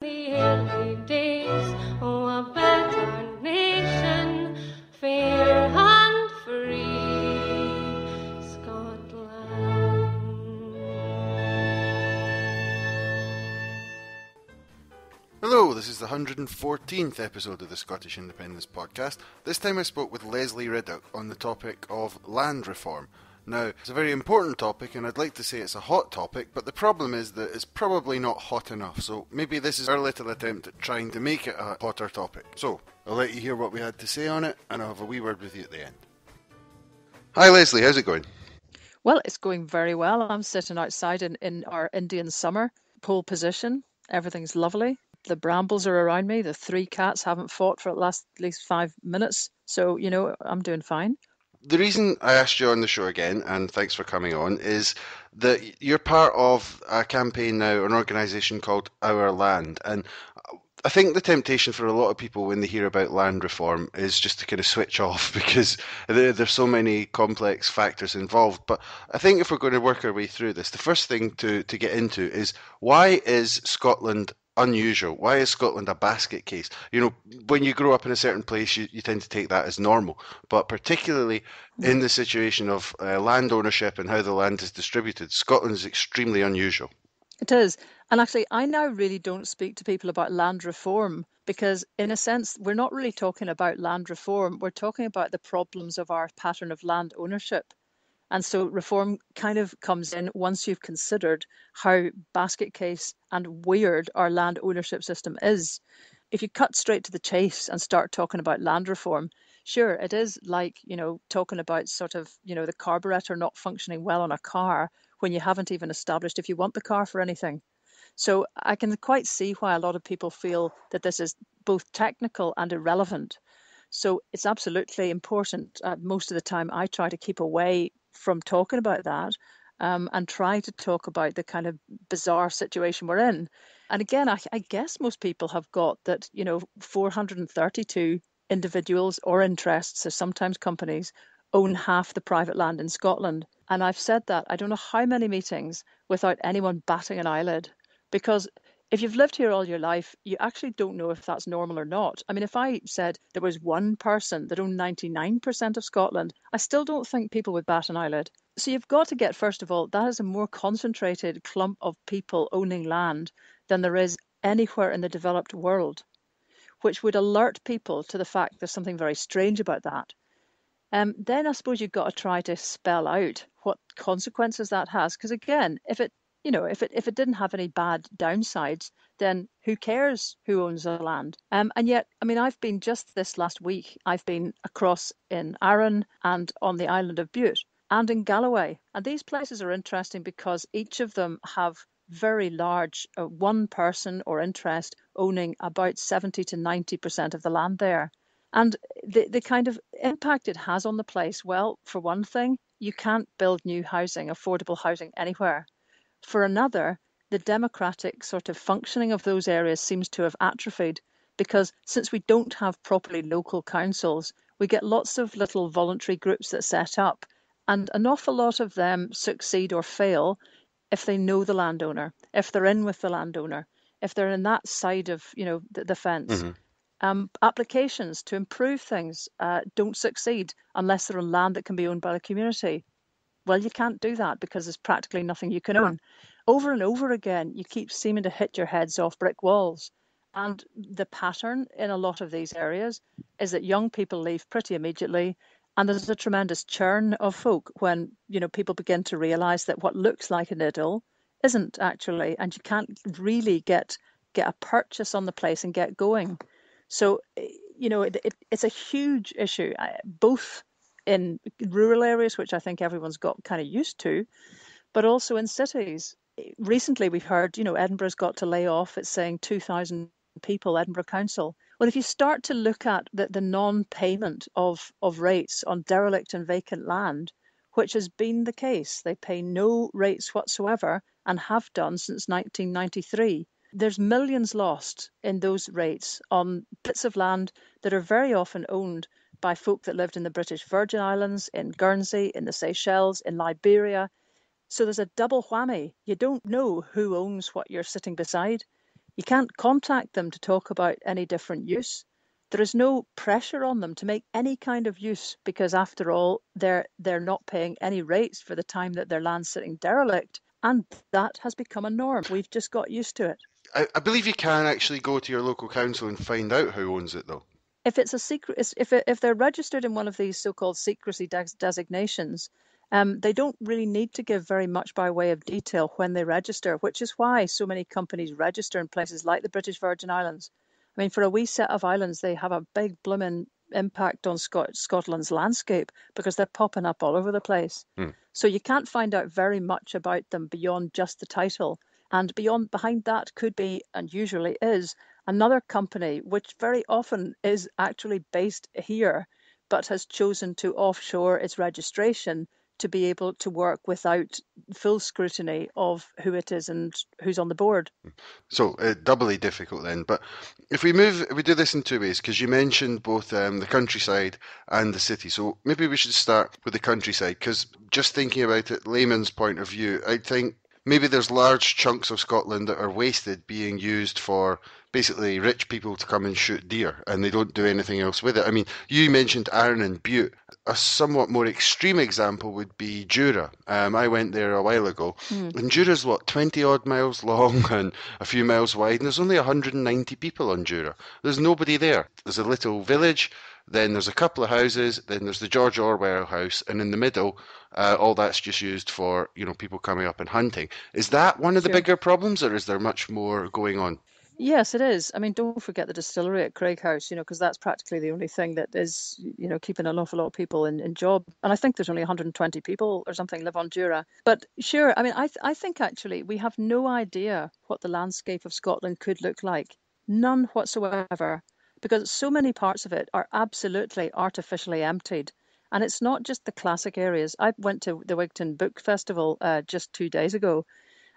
The early days, oh, a better nation, fair and free, Scotland. Hello, this is the 114th episode of the Scottish Independence Podcast. This time I spoke with Lesley Riddoch on the topic of land reform. Now, it's a very important topic, and I'd like to say it's a hot topic, but the problem is that it's probably not hot enough, so maybe this is our little attempt at trying to make it a hotter topic. So, I'll let you hear what we had to say on it, and I'll have a wee word with you at the end. Hi Lesley, how's it going? Well, it's going very well. I'm sitting outside in our Indian summer, pole position. Everything's lovely. The brambles are around me. The 3 cats haven't fought for at least 5 minutes. So, I'm doing fine. The reason I asked you on the show again, and thanks for coming on, is that you're part of a campaign now, an organisation called Our Land. And I think the temptation for a lot of people when they hear about land reform is just to kind of switch off because there's so many complex factors involved. But I think if we're going to work our way through this, the first thing to get into is, why is Scotland unusual? Why is Scotland a basket case? You know, when you grow up in a certain place, you tend to take that as normal. But particularly in the situation of land ownership and how the land is distributed, Scotland is extremely unusual. It is. And actually, I now really don't speak to people about land reform because, in a sense, we're not really talking about land reform. We're talking about the problems of our pattern of land ownership. And so reform kind of comes in once you've considered how basket case and weird our land ownership system is. If you cut straight to the chase and start talking about land reform, sure, it is like, talking about sort of, the carburetor not functioning well on a car when you haven't even established if you want the car for anything. So I can quite see why a lot of people feel that this is both technical and irrelevant. So it's absolutely important. Most of the time, I try to keep away from talking about that and try to talk about the kind of bizarre situation we're in. And again, I guess most people have got that, 432 individuals or interests, so sometimes companies, own half the private land in Scotland. And I've said that, I don't know how many meetings without anyone batting an eyelid, because if you've lived here all your life, you actually don't know if that's normal or not. I mean, if I said there was one person that owned 99% of Scotland, I still don't think people would bat an eyelid. So you've got to get, first of all, that is a more concentrated clump of people owning land than there is anywhere in the developed world, which would alert people to the fact there's something very strange about that. Then I suppose you've got to try to spell out what consequences that has. Because again, if it didn't have any bad downsides, then who cares who owns the land? And yet, I mean, I've been just this last week, I've been across in Arran and on the island of Bute and in Galloway. And these places are interesting because each of them have very large, one person or interest owning about 70 to 90% of the land there. And the kind of impact it has on the place, well, for one thing, you can't build new housing, affordable housing anywhere. For another, the democratic sort of functioning of those areas seems to have atrophied because since we don't have properly local councils, we get lots of little voluntary groups that set up, and an awful lot of them succeed or fail if they know the landowner, if they're in with the landowner, if they're in that side of, the fence. Mm-hmm. Applications to improve things don't succeed unless they're on land that can be owned by the community. Well, you can't do that because there's practically nothing you can own. Over and over again, you keep seeming to hit your heads off brick walls. And the pattern in a lot of these areas is that young people leave pretty immediately. And there's a tremendous churn of folk when, people begin to realise that what looks like an idyll isn't actually, and you can't really get a purchase on the place and get going. So, it's a huge issue, both in rural areas, which I think everyone's got kind of used to, but also in cities. Recently, we've heard, Edinburgh's got to lay off. It's saying 2,000 people, Edinburgh Council. Well, if you start to look at the non-payment of rates on derelict and vacant land, which has been the case, they pay no rates whatsoever and have done since 1993. There's millions lost in those rates on bits of land that are very often owned by folk that lived in the British Virgin Islands, in Guernsey, in the Seychelles, in Liberia. So there's a double whammy. You don't know who owns what you're sitting beside. You can't contact them to talk about any different use. There is no pressure on them to make any kind of use because, after all, they're not paying any rates for the time that their land's sitting derelict, and that has become a norm. We've just got used to it. I believe you can actually go to your local council and find out who owns it, though. If it's a secret, if they're registered in one of these so-called secrecy designations, they don't really need to give very much by way of detail when they register, which is why so many companies register in places like the British Virgin Islands. I mean, for a wee set of islands, they have a big blooming impact on Scotland's landscape because they're popping up all over the place. So you can't find out very much about them beyond just the title. And behind that could be, and usually is, another company, which very often is actually based here, but has chosen to offshore its registration to be able to work without full scrutiny of who it is and who's on the board. So doubly difficult then. But if we do this in two ways, because you mentioned both the countryside and the city. So maybe we should start with the countryside, because just thinking about it, layman's point of view, I think maybe there's large chunks of Scotland that are wasted being used for basically rich people to come and shoot deer, and they don't do anything else with it. I mean, you mentioned Arran and Bute. A somewhat more extreme example would be Jura. I went there a while ago, and Jura's what, 20 odd miles long and a few miles wide, and there's only 190 people on Jura. There's nobody there. There's a little village, then there's a couple of houses, then there's the George Orwell house, and in the middle, all that's just used for, people coming up and hunting. Is that one of the bigger problems, or is there much more going on? Yes, it is. I mean, don't forget the distillery at Craighouse, because that's practically the only thing that is, keeping an awful lot of people in job. And I think there's only 120 people or something live on Jura. But sure, I mean, I think actually we have no idea what the landscape of Scotland could look like. None whatsoever. Because so many parts of it are absolutely artificially emptied. And it's not just the classic areas. I went to the Wigton Book Festival just 2 days ago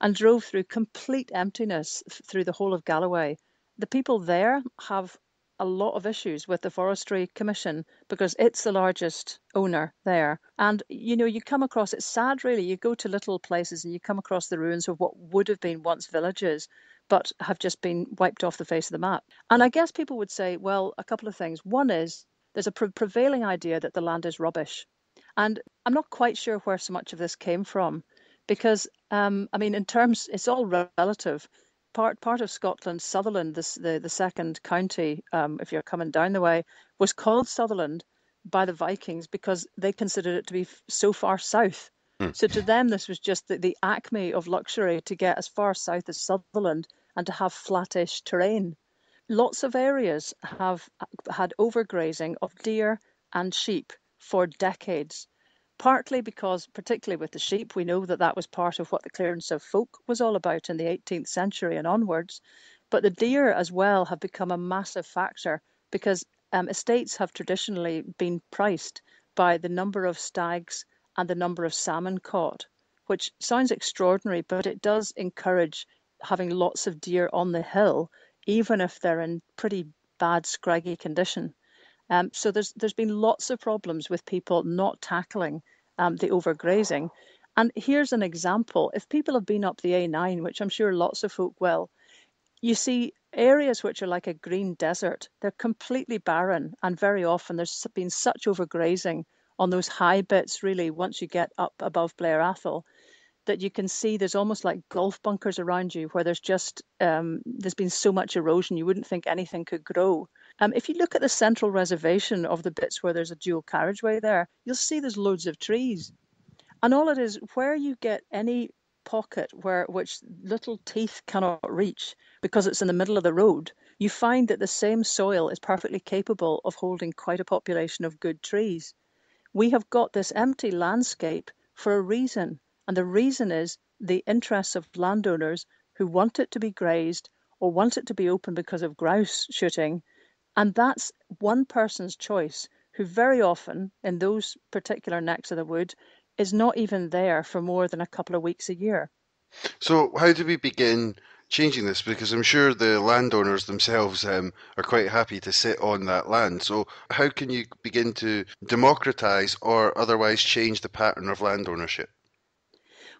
and drove through complete emptiness through the whole of Galloway. The people there have a lot of issues with the Forestry Commission because it's the largest owner there. And, you come across, it's sad really, you go to little places and you come across the ruins of what would have been once villages, but have just been wiped off the face of the map. And I guess people would say, well, a couple of things. One is there's a prevailing idea that the land is rubbish. And I'm not quite sure where so much of this came from. Because, I mean, in terms, it's all relative. Part of Scotland, Sutherland, the second county, if you're coming down the way, was called Sutherland by the Vikings because they considered it to be so far south. So to them, this was just the acme of luxury to get as far south as Sutherland and to have flattish terrain. Lots of areas have had overgrazing of deer and sheep for decades. Partly because, particularly with the sheep, we know that that was part of what the clearance of folk was all about in the 18th century and onwards. But the deer as well have become a massive factor because estates have traditionally been priced by the number of stags and the number of salmon caught, which sounds extraordinary, but it does encourage having lots of deer on the hill, even if they're in pretty bad, scraggy condition. So there's been lots of problems with people not tackling the overgrazing. And here's an example. If people have been up the A9, which I'm sure lots of folk will, you see areas which are like a green desert. They're completely barren, and very often there's been such overgrazing on those high bits, really, once you get up above Blair Athol, that you can see there's almost like golf bunkers around you where there's been so much erosion you wouldn't think anything could grow. If you look at the central reservation of the bits where there's a dual carriageway there, you'll see there's loads of trees. And all it is, where you get any pocket which little teeth cannot reach because it's in the middle of the road, you find that the same soil is perfectly capable of holding quite a population of good trees. We have got this empty landscape for a reason. And the reason is the interests of landowners who want it to be grazed or want it to be open because of grouse shooting. And that's one person's choice, who very often, in those particular necks of the wood, is not even there for more than a couple of weeks a year. So how do we begin changing this? Because I'm sure the landowners themselves are quite happy to sit on that land. So how can you begin to democratise or otherwise change the pattern of land ownership?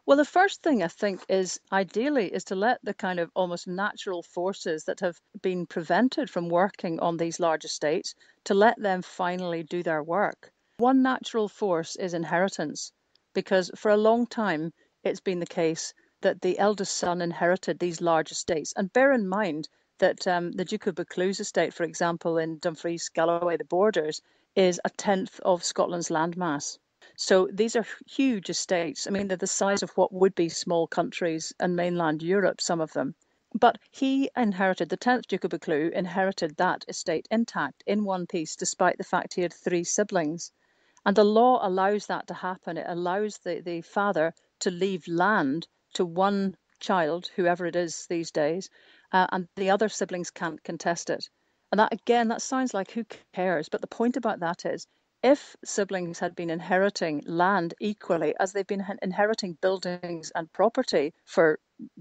Well, the first thing I think is ideally is to let the kind of almost natural forces that have been prevented from working on these large estates, to let them finally do their work. One natural force is inheritance, because for a long time it's been the case that the eldest son inherited these large estates. And bear in mind that the Duke of Buccleuch's estate, for example, in Dumfries, Galloway, the Borders, is a tenth of Scotland's landmass. So these are huge estates. I mean, they're the size of what would be small countries in mainland Europe, some of them. But he inherited, the 10th Duke of Buccleuch inherited that estate intact in one piece, despite the fact he had three siblings. And the law allows that to happen. It allows the father to leave land to one child, whoever it is these days, and the other siblings can't contest it. And that, again, that sounds like who cares? But the point about that is, if siblings had been inheriting land equally as they've been inheriting buildings and property for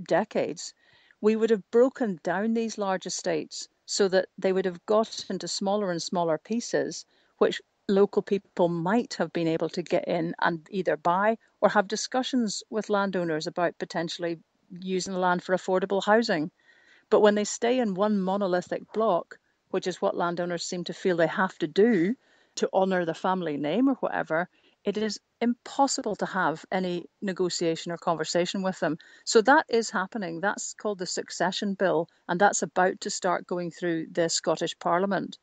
decades, we would have broken down these large estates so that they would have got into smaller and smaller pieces, which local people might have been able to get in and either buy or have discussions with landowners about potentially using the land for affordable housing. But when they stay in one monolithic block, which is what landowners seem to feel they have to do to honour the family name or whatever, it is impossible to have any negotiation or conversation with them. So that is happening. That's called the Succession Bill, and that's about to start going through the Scottish Parliament.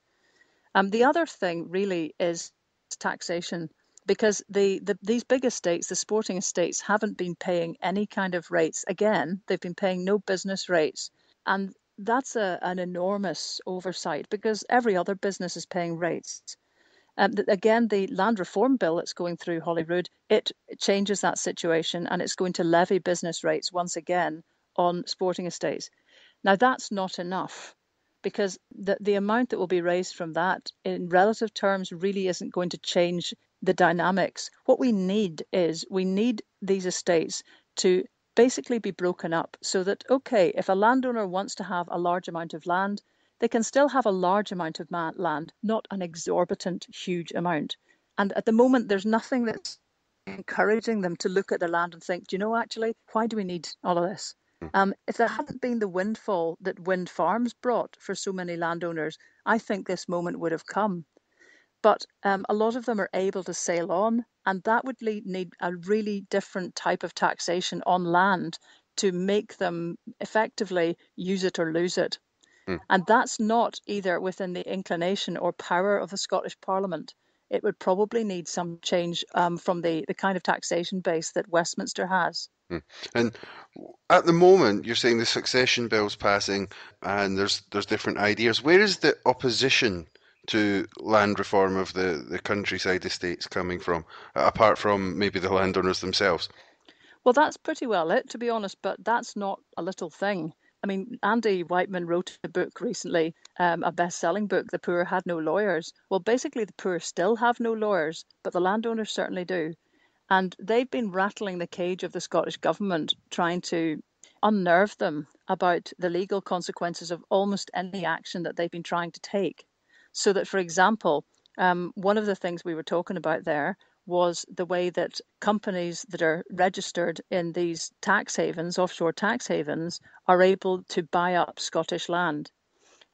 The other thing really is taxation, because these big estates, the sporting estates, haven't been paying any kind of rates. Again, they've been paying no business rates. And that's an enormous oversight, because every other business is paying rates. Again, the land reform bill that's going through Holyrood, it changes that situation, and it's going to levy business rates once again on sporting estates. Now, that's not enough, because the amount that will be raised from that in relative terms really isn't going to change the dynamics. What we need these estates to basically be broken up so that, okay, if a landowner wants to have a large amount of land, they can still have a large amount of land, not an exorbitant, huge amount. And at the moment, there's nothing that's encouraging them to look at their land and think, do you know, actually, why do we need all of this? If there hadn't been the windfall that wind farms brought for so many landowners, I think this moment would have come. But a lot of them are able to sail on, and that would need a really different type of taxation on land to make them effectively use it or lose it. And that's not either within the inclination or power of the Scottish Parliament. It would probably need some change from the kind of taxation base that Westminster has. And at the moment, you're saying the succession bill's passing, and there's different ideas. Where is the opposition to land reform of the countryside estates coming from, apart from maybe the landowners themselves? Well, that's pretty well it, to be honest, but that's not a little thing. I mean, Andy Whiteman wrote a book recently, a best-selling book, The Poor Had No Lawyers. Well, basically, the poor still have no lawyers, but the landowners certainly do. And they've been rattling the cage of the Scottish government, trying to unnerve them about the legal consequences of almost any action that they've been trying to take. So that, for example, one of the things we were talking about there was the way that companies that are registered in these tax havens, offshore tax havens, are able to buy up Scottish land.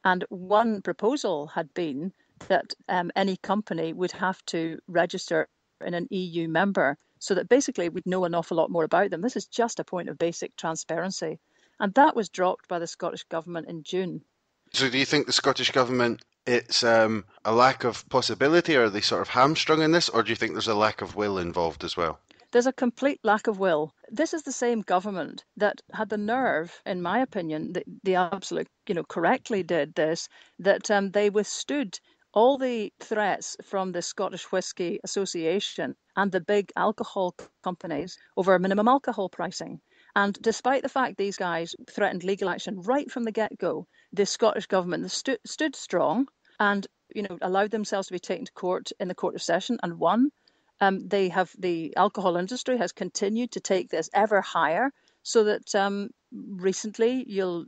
And one proposal had been that any company would have to register in an EU member so that basically we'd know an awful lot more about them. This is just a point of basic transparency. And that was dropped by the Scottish Government in June. So do you think the Scottish Government, it's a lack of possibility, or are they sort of hamstrung in this, or do you think there's a lack of will involved as well? There's a complete lack of will. This is the same government that had the nerve, in my opinion, the absolute, correctly did this, that they withstood all the threats from the Scottish Whisky Association and the big alcohol companies over minimum alcohol pricing. And despite the fact these guys threatened legal action right from the get-go, the Scottish government stood strong and, allowed themselves to be taken to court in the Court of Session and won. The alcohol industry has continued to take this ever higher, so that recently,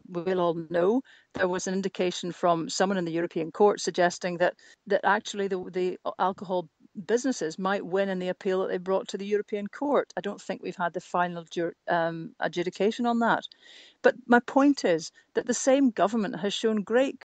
we'll all know, there was an indication from someone in the European Court suggesting that actually the alcohol businesses might win in the appeal that they brought to the European Court. I don't think we've had the final adjudication on that. But my point is that the same government has shown great